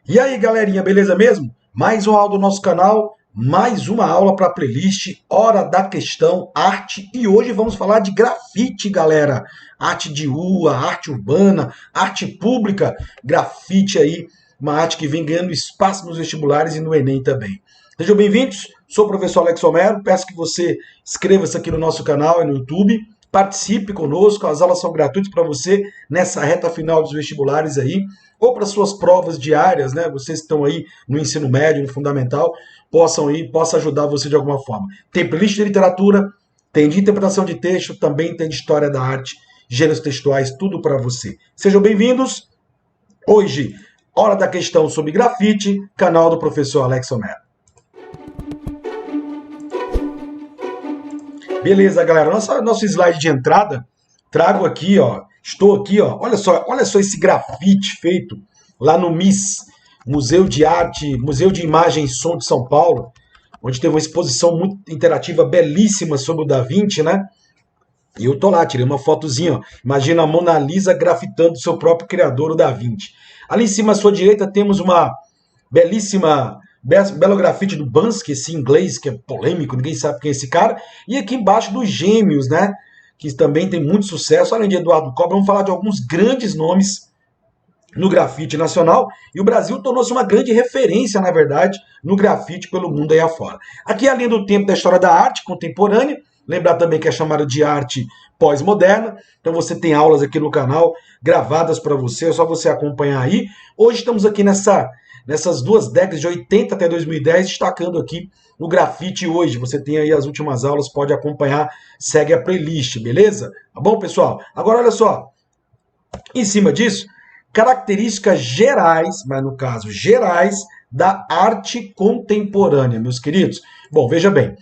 E aí, galerinha, beleza mesmo? Mais uma aula do nosso canal, mais uma aula para a playlist Hora da Questão Arte. E hoje vamos falar de grafite, galera. Arte de rua, arte urbana, arte pública, grafite aí, uma arte que vem ganhando espaço nos vestibulares e no Enem também. Sejam bem-vindos, sou o professor Alex Homero, peço que você inscreva-se aqui no nosso canal e no YouTube. Participe conosco, as aulas são gratuitas para você nessa reta final dos vestibulares aí, ou para suas provas diárias, né? Vocês que estão aí no ensino médio, no fundamental, possa ajudar você de alguma forma. Tem playlist de literatura, tem de interpretação de texto, também tem de história da arte, gêneros textuais, tudo para você. Sejam bem-vindos. Hoje, hora da questão sobre grafite, canal do professor Alex Homero. Beleza, galera. Nosso slide de entrada, trago aqui, ó. Estou aqui, ó. Olha só esse grafite feito lá no MIS, Museu de Arte, Museu de Imagem e Som de São Paulo, onde teve uma exposição muito interativa, belíssima sobre o Da Vinci, né? E eu tô lá, tirei uma fotozinha, ó. Imagina a Mona Lisa grafitando o seu próprio criador, o Da Vinci. Ali em cima à sua direita temos uma belo grafite do Banksy, esse inglês que é polêmico, ninguém sabe quem é esse cara. E aqui embaixo dos Gêmeos, né? Que também tem muito sucesso. Além de Eduardo Cobra, vamos falar de alguns grandes nomes no grafite nacional. E o Brasil tornou-se uma grande referência, na verdade, no grafite pelo mundo aí afora. Aqui é a linha do tempo da história da arte contemporânea. Lembrar também que é chamada de arte pós-moderna. Então você tem aulas aqui no canal gravadas para você, é só você acompanhar aí. Hoje estamos aqui nessas duas décadas, de 80 até 2010, destacando aqui o grafite hoje. Você tem aí as últimas aulas, pode acompanhar, segue a playlist, beleza? Tá bom, pessoal? Agora, olha só, em cima disso, características gerais, mas no caso gerais, da arte contemporânea, meus queridos. Bom, veja bem,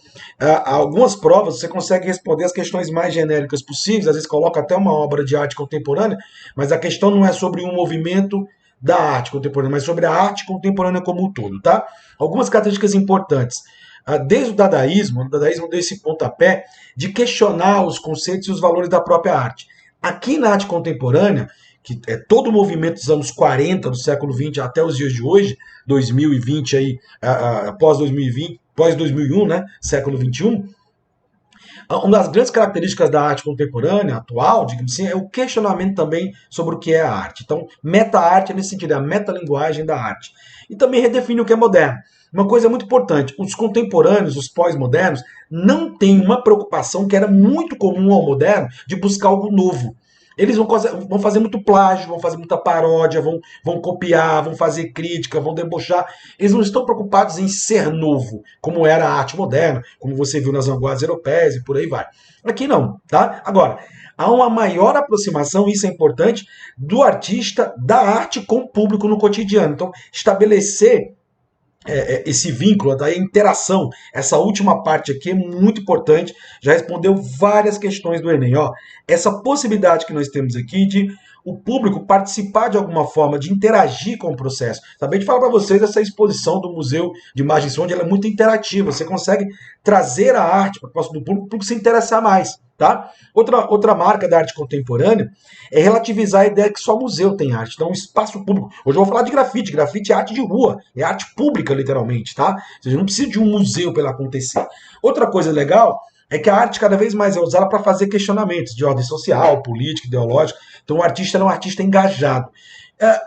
algumas provas você consegue responder as questões mais genéricas possíveis, às vezes coloca até uma obra de arte contemporânea, mas a questão não é sobre um movimento da arte contemporânea, mas sobre a arte contemporânea como um todo, tá? Algumas características importantes. Desde o dadaísmo deu esse pontapé de questionar os conceitos e os valores da própria arte. Aqui na arte contemporânea, que é todo o movimento dos anos 40 do século XX até os dias de hoje, 2020 aí, pós 2020, pós 2001, né, século 21, uma das grandes características da arte contemporânea, atual, digamos assim, é o questionamento também sobre o que é a arte. Então, meta-arte é nesse sentido, é a metalinguagem da arte. E também redefine o que é moderno. Uma coisa muito importante, os contemporâneos, os pós-modernos, não têm uma preocupação que era muito comum ao moderno de buscar algo novo. Eles vão fazer muito plágio, vão fazer muita paródia, vão copiar, vão fazer crítica, vão debochar. Eles não estão preocupados em ser novo, como era a arte moderna, como você viu nas vanguardas europeias e por aí vai. Aqui não, tá? Agora, há uma maior aproximação, isso é importante, do artista da arte com o público no cotidiano. Então, estabelecer esse vínculo, a interação, essa última parte aqui é muito importante, já respondeu várias questões do Enem. Ó, essa possibilidade que nós temos aqui de o público participar de alguma forma, de interagir com o processo. Acabei de falar para vocês essa exposição do Museu de Imagem e Som, onde ela é muito interativa, você consegue trazer a arte para o próximo público, para o público se interessar mais. Tá? Outra marca da arte contemporânea é relativizar a ideia que só museu tem arte, então espaço público. Hoje eu vou falar de grafite, grafite é arte de rua, é arte pública literalmente, tá? Ou seja, não precisa de um museu para ela acontecer. Outra coisa legal é que a arte cada vez mais é usada para fazer questionamentos de ordem social, política, ideológica, então o artista era um artista engajado.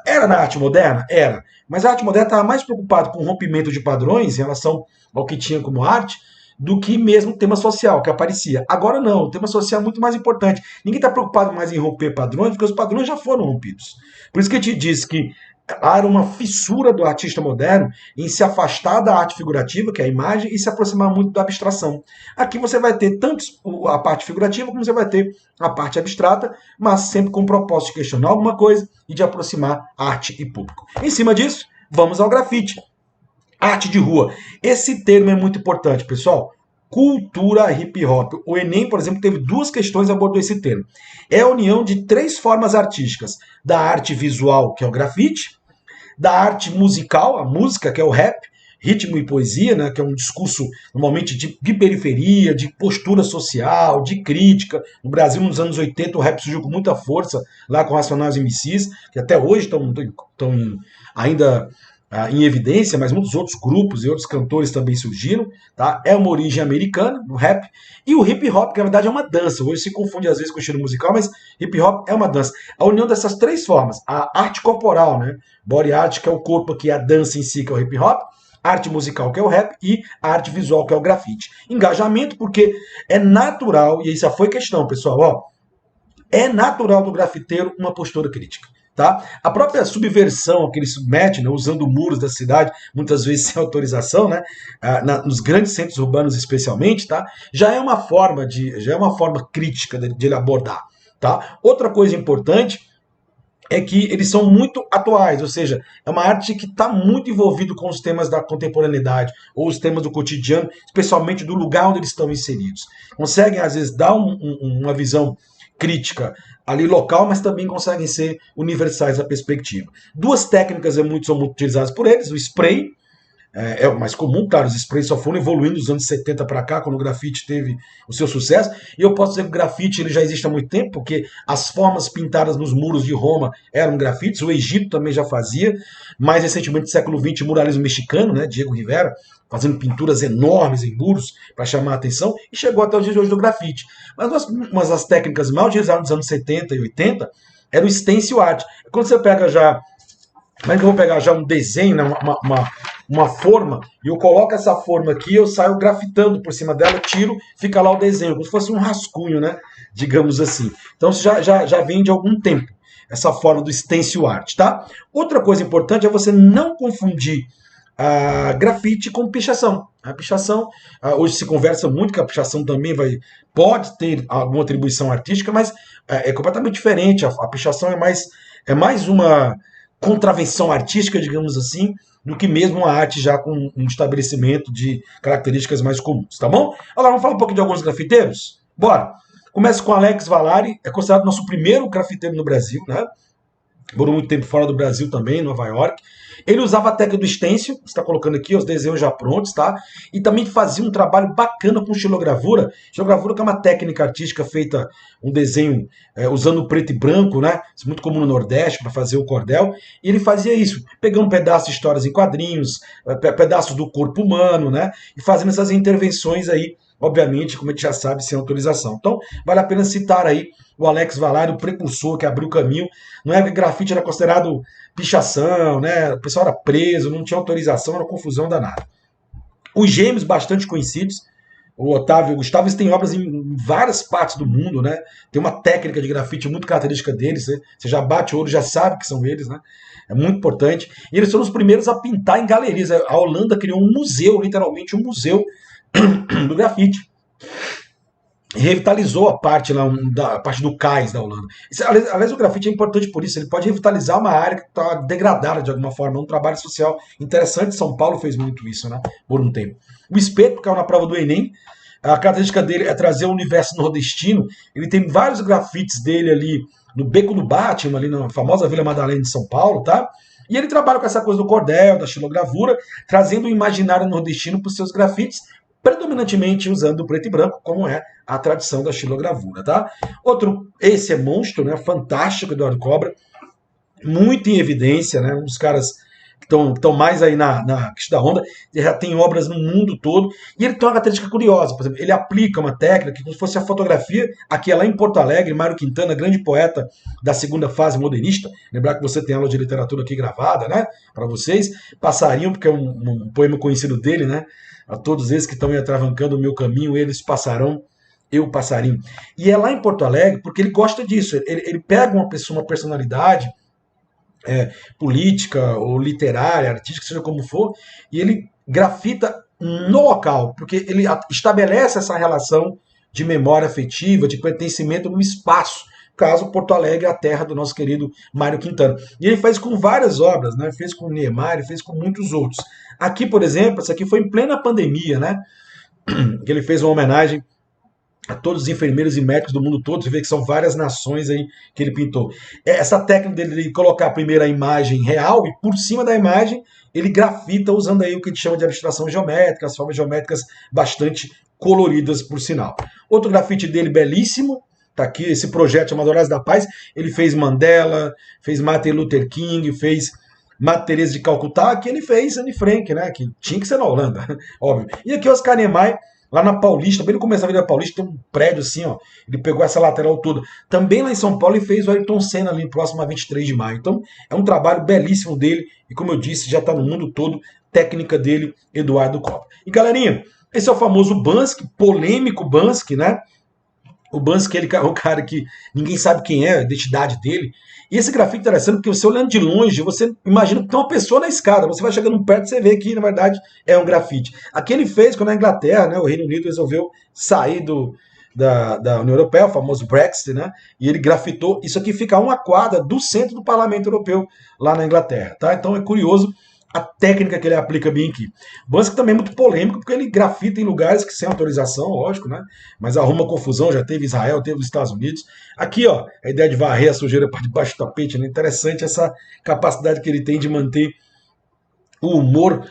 Era na arte moderna? Era, mas a arte moderna estava mais preocupada com o rompimento de padrões em relação ao que tinha como arte, do que mesmo o tema social que aparecia. Agora não, o tema social é muito mais importante. Ninguém está preocupado mais em romper padrões, porque os padrões já foram rompidos. Por isso que eu te disse que há uma fissura do artista moderno em se afastar da arte figurativa, que é a imagem, e se aproximar muito da abstração. Aqui você vai ter tanto a parte figurativa, como você vai ter a parte abstrata, mas sempre com o propósito de questionar alguma coisa e de aproximar arte e público. Em cima disso, vamos ao grafite. Arte de rua. Esse termo é muito importante, pessoal. Cultura hip hop. O Enem, por exemplo, teve duas questões e abordou esse termo. É a união de três formas artísticas: da arte visual, que é o grafite, da arte musical, a música, que é o rap, ritmo e poesia, né, que é um discurso normalmente de periferia, de postura social, de crítica. No Brasil, nos anos 80, o rap surgiu com muita força, lá com Racionais MCs, que até hoje estão ainda em evidência, mas muitos outros grupos e outros cantores também surgiram, tá? É uma origem americana, no rap, e o hip hop, que na verdade é uma dança. Hoje se confunde às vezes com o estilo musical, mas hip hop é uma dança. A união dessas três formas, a arte corporal, né? Body art, que é o corpo, que é a dança em si, que é o hip hop, arte musical, que é o rap, e a arte visual, que é o grafite. Engajamento, porque é natural, e isso foi questão, pessoal, ó, é natural do grafiteiro uma postura crítica. Tá? A própria subversão que ele submete, né, usando muros da cidade, muitas vezes sem autorização, né, nos grandes centros urbanos especialmente, tá, já é uma forma crítica de ele abordar. Tá? Outra coisa importante é que eles são muito atuais, ou seja, é uma arte que está muito envolvido com os temas da contemporaneidade, ou os temas do cotidiano, especialmente do lugar onde eles estão inseridos. Conseguem, às vezes, dar uma visão crítica ali local, mas também conseguem ser universais na perspectiva. Duas técnicas são muito utilizadas por eles, o spray, é o mais comum, claro, os sprays só foram evoluindo dos anos 70 para cá, quando o grafite teve o seu sucesso, e eu posso dizer que o grafite ele já existe há muito tempo, porque as formas pintadas nos muros de Roma eram grafites, o Egito também já fazia, mais recentemente no século XX, o muralismo mexicano, né, Diego Rivera, fazendo pinturas enormes em muros para chamar a atenção, e chegou até os dias de hoje do grafite. Mas as técnicas mal utilizadas nos anos 70 e 80 era o stencil art. Quando você pega já, como é que eu vou pegar já um desenho, né, uma forma, e eu coloco essa forma aqui, eu saio grafitando por cima dela, tiro, fica lá o desenho, como se fosse um rascunho, né, digamos assim. Então isso já vem de algum tempo, essa forma do stencil art, tá? Outra coisa importante é você não confundir grafite com pichação. A pichação, hoje se conversa muito que a pichação também pode ter alguma atribuição artística, mas é completamente diferente. A pichação é mais uma contravenção artística, digamos assim, do que mesmo uma arte já com um estabelecimento de características mais comuns, tá bom? Agora vamos falar um pouquinho de alguns grafiteiros? Bora! Começa com Alex Valari, é considerado nosso primeiro grafiteiro no Brasil, né? Morou muito tempo fora do Brasil também, em Nova York. Ele usava a técnica do stencil, você está colocando aqui os desenhos já prontos, tá? E também fazia um trabalho bacana com xilogravura. Xilogravura que é uma técnica artística feita, um desenho usando preto e branco, né? Isso é muito comum no Nordeste para fazer o cordel. E ele fazia isso, pegando um pedaço de histórias em quadrinhos, pedaços do corpo humano, né? E fazendo essas intervenções aí, obviamente, como a gente já sabe, sem autorização. Então, vale a pena citar aí o Alex Valari, o precursor que abriu o caminho. Não é que grafite era considerado pichação, né? O pessoal era preso, não tinha autorização, era uma confusão danada. Os gêmeos, bastante conhecidos, o Otávio e o Gustavo, eles têm obras em várias partes do mundo, né? Tem uma técnica de grafite muito característica deles, você já bate o olho, já sabe que são eles, né? É muito importante. E eles foram os primeiros a pintar em galerias. A Holanda criou um museu, literalmente um museu do grafite. Revitalizou a parte do cais da Holanda. Aliás, o grafite é importante por isso, ele pode revitalizar uma área que está degradada de alguma forma, um trabalho social interessante. São Paulo fez muito isso, né, por um tempo. O espeto caiu na prova do Enem, a característica dele é trazer o universo nordestino, ele tem vários grafites dele ali no Beco do Batman, ali na famosa Vila Madalena de São Paulo, tá? E ele trabalha com essa coisa do cordel, da xilogravura, trazendo o imaginário nordestino para os seus grafites, predominantemente usando o preto e branco, como é a tradição da xilogravura, tá? Esse é monstro, né? Fantástico, Eduardo Cobra, muito em evidência, né? Um dos caras que estão mais aí na questão da onda, ele já tem obras no mundo todo, e ele tem uma característica curiosa, por exemplo, ele aplica uma técnica que, como se fosse a fotografia, aqui é lá em Porto Alegre, Mário Quintana, grande poeta da segunda fase modernista, lembrar que você tem aula de literatura aqui gravada, né? Para vocês, Passarinho, porque é um poema conhecido dele, né? A todos eles que estão atravancando o meu caminho, eles passarão, eu passarinho. E é lá em Porto Alegre, porque ele gosta disso. Ele pega uma pessoa, uma personalidade política ou literária, artística, seja como for, e ele grafita no local, porque ele estabelece essa relação de memória afetiva, de pertencimento no espaço. Caso Porto Alegre é a terra do nosso querido Mário Quintana. E ele faz com várias obras, né? Fez com o Niemeyer, fez com muitos outros. Aqui, por exemplo, essa aqui foi em plena pandemia, né? Que ele fez uma homenagem a todos os enfermeiros e médicos do mundo todo. Você vê que são várias nações aí que ele pintou. Essa técnica dele de colocar primeiro a imagem real e por cima da imagem ele grafita usando aí o que a gente chama de abstração geométrica, as formas geométricas bastante coloridas, por sinal. Outro grafite dele belíssimo, tá aqui, esse projeto chamado Horários da Paz. Ele fez Mandela, fez Martin Luther King, fez Madre Teresa de Calcutá, que ele fez Anne Frank, né? Que tinha que ser na Holanda, óbvio. E aqui Oscar Niemeyer, lá na Paulista, bem no começo da Avenida Paulista, tem um prédio assim, ó. Ele pegou essa lateral toda. Também lá em São Paulo ele fez o Ayrton Senna ali, próximo a 23 de maio. Então, é um trabalho belíssimo dele. E como eu disse, já está no mundo todo. Técnica dele, Eduardo Cobra. E galerinha, esse é o famoso Banksy, polêmico Banksy, né? O Banksy, ele é o cara que ninguém sabe quem é, a identidade dele. E esse grafite é interessante porque você olhando de longe, você imagina que tem uma pessoa na escada. Você vai chegando perto e você vê que, na verdade, é um grafite. Aqui ele fez quando a Inglaterra, né, o Reino Unido, resolveu sair da União Europeia, o famoso Brexit, né? E ele grafitou. Isso aqui fica a uma quadra do centro do Parlamento Europeu, lá na Inglaterra. Tá? Então é curioso a técnica que ele aplica bem aqui. Banksy também é muito polêmico, porque ele grafita em lugares que sem autorização, lógico, né? Mas arruma confusão, já teve Israel, teve os Estados Unidos. Aqui, ó, a ideia de varrer a sujeira para debaixo do tapete, né? Interessante essa capacidade que ele tem de manter o humor,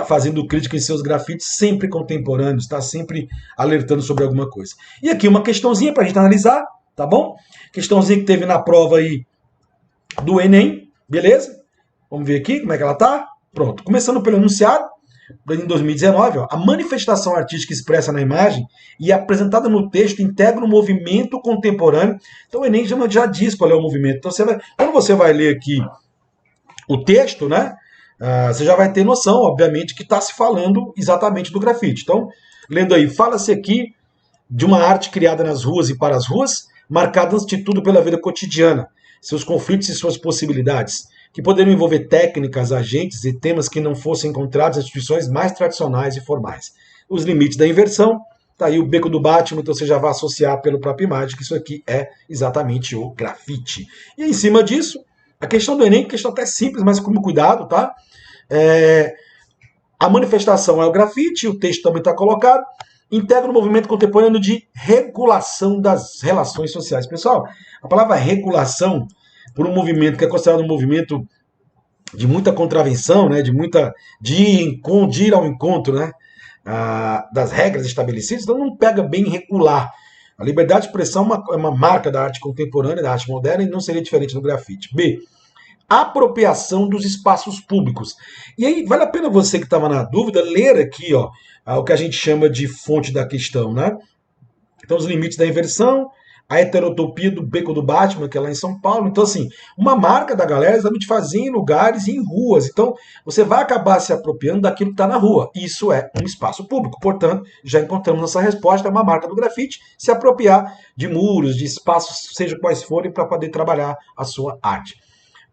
fazendo crítica em seus grafites sempre contemporâneos, está sempre alertando sobre alguma coisa. E aqui uma questãozinha para a gente analisar, tá bom? Questãozinha que teve na prova aí do Enem, beleza? Vamos ver aqui como é que ela tá. Pronto, começando pelo enunciado, em 2019, ó, a manifestação artística expressa na imagem e apresentada no texto integra um movimento contemporâneo. Então o Enem já diz qual é o movimento. Então quando você vai ler aqui o texto, né, você já vai ter noção, obviamente, que está se falando exatamente do grafite. Então, lendo aí, fala-se aqui de uma arte criada nas ruas e para as ruas, marcada antes de tudo pela vida cotidiana, seus conflitos e suas possibilidades, que poderiam envolver técnicas, agentes e temas que não fossem encontrados em instituições mais tradicionais e formais. Os limites da inversão, tá aí o beco do Batman, então você já vai associar pelo próprio imagem que isso aqui é exatamente o grafite. E em cima disso, a questão do Enem, questão até simples, mas com cuidado, tá? A manifestação é o grafite, o texto também está colocado, integra o movimento contemporâneo de regulação das relações sociais. Pessoal, a palavra regulação, por um movimento que é considerado um movimento de muita contravenção, né, de ir ao encontro, né, das regras estabelecidas, então não pega bem regular. A liberdade de expressão é uma marca da arte contemporânea, da arte moderna, e não seria diferente do grafite. B, apropriação dos espaços públicos. E aí, vale a pena você que estava na dúvida, ler aqui, ó, o que a gente chama de fonte da questão, né? Então, os limites da inversão, a heterotopia do beco do Batman, que é lá em São Paulo. Então, assim, uma marca da galera é exatamente fazer em lugares e em ruas. Então, você vai acabar se apropriando daquilo que está na rua. Isso é um espaço público. Portanto, já encontramos nossa resposta, é uma marca do grafite, se apropriar de muros, de espaços, seja quais forem, para poder trabalhar a sua arte.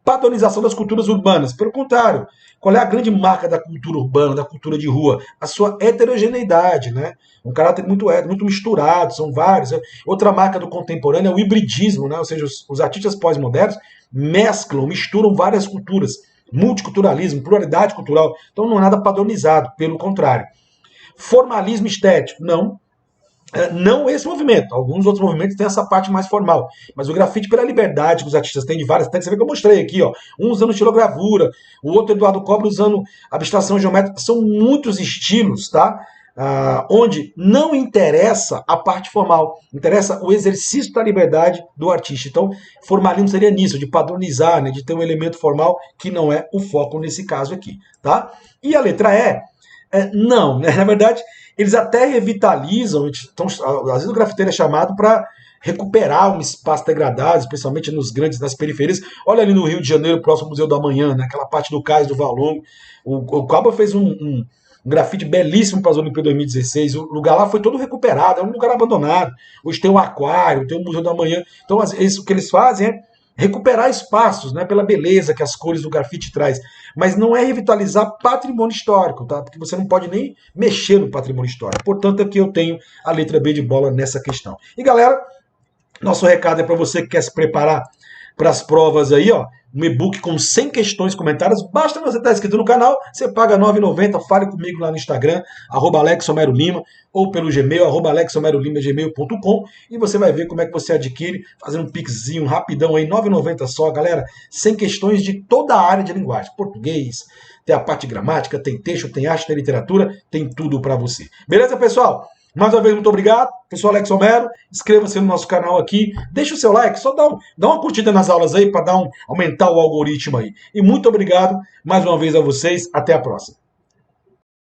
Padronização das culturas urbanas. Pelo contrário, qual é a grande marca da cultura urbana, da cultura de rua? A sua heterogeneidade, né? Um caráter muito misturado, são vários. Outra marca do contemporâneo é o hibridismo, né? Ou seja, os artistas pós-modernos misturam várias culturas. Multiculturalismo, pluralidade cultural. Então não é nada padronizado, pelo contrário. Formalismo estético, não. Não esse movimento, alguns outros movimentos têm essa parte mais formal, mas o grafite, pela liberdade que os artistas têm de várias técnicas, você vê que eu mostrei aqui, ó, um usando estilogravura, o outro Eduardo Cobra usando abstração geométrica, são muitos estilos, tá? Onde não interessa a parte formal, interessa o exercício da liberdade do artista. Então, formalismo seria nisso, de padronizar, né, de ter um elemento formal que não é o foco nesse caso aqui, tá? E a letra não, né? Na verdade, eles até revitalizam, então, às vezes o grafiteiro é chamado para recuperar um espaço degradado, especialmente nas periferias. Olha ali no Rio de Janeiro, próximo ao Museu do Amanhã, né? Aquela parte do Cais do Valongo. O Cabo fez um grafite belíssimo para as Olimpíadas 2016. O lugar lá foi todo recuperado, é um lugar abandonado. Hoje tem um aquário, tem o Museu do Amanhã. Então, o que eles fazem é recuperar espaços, né, pela beleza que as cores do grafite traz, mas não é revitalizar patrimônio histórico, tá? Porque você não pode nem mexer no patrimônio histórico. Portanto, aqui eu tenho a letra B de bola nessa questão. E galera, nosso recado é para você que quer se preparar para as provas aí, ó, um e-book com 100 questões comentadas. Basta você estar inscrito no canal, você paga R$ 9,90, fale comigo lá no Instagram, @AlexRomeroLima, ou pelo Gmail, @AlexRomeroLima@gmail.com, e você vai ver como é que você adquire, fazendo um pixzinho rapidão aí, R$ 9,90 só, galera. 100 questões de toda a área de linguagem, português, tem a parte gramática, tem texto, tem arte, tem literatura, tem tudo para você. Beleza, pessoal? Mais uma vez, muito obrigado. Eu sou Alex Homero. Inscreva-se no nosso canal aqui. Deixa o seu like. Só dá uma curtida nas aulas aí para aumentar o algoritmo aí. E muito obrigado mais uma vez a vocês. Até a próxima.